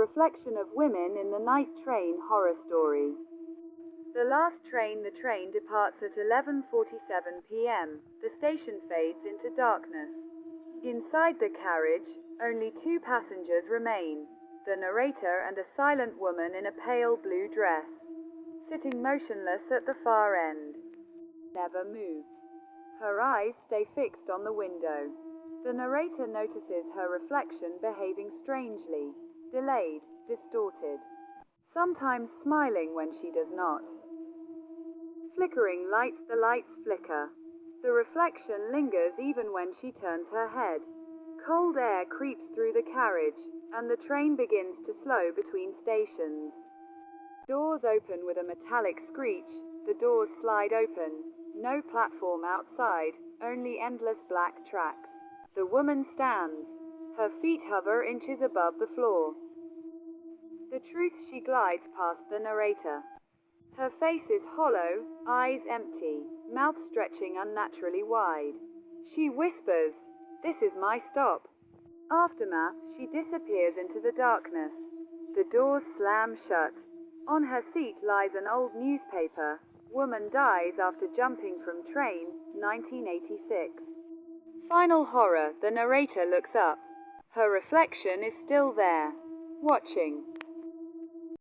reflection of women in the night train horror story. The last train. The train departs at 11:47 p.m. The station fades into darkness. Inside the carriage, only two passengers remain, the narrator and a silent woman in a pale blue dress, sitting motionless at the far end. Never moves. Her eyes stay fixed on the window. The narrator notices her reflection behaving strangely, delayed, distorted, sometimes smiling when she does not. Flickering lights. The lights flicker. The reflection lingers even when she turns her head. Cold air creeps through the carriage, and the train begins to slow between stations. Doors open with a metallic screech. The doors slide open. No platform outside, only endless black tracks. The woman stands. Her feet hover inches above the floor. The truth. She glides past the narrator. Her face is hollow, eyes empty, mouth stretching unnaturally wide. She whispers, "This is my stop." Aftermath. She disappears into the darkness. The doors slam shut. On her seat lies an old newspaper. Woman dies after jumping from train, 1986. Final horror. The narrator looks up. Her reflection is still there, watching.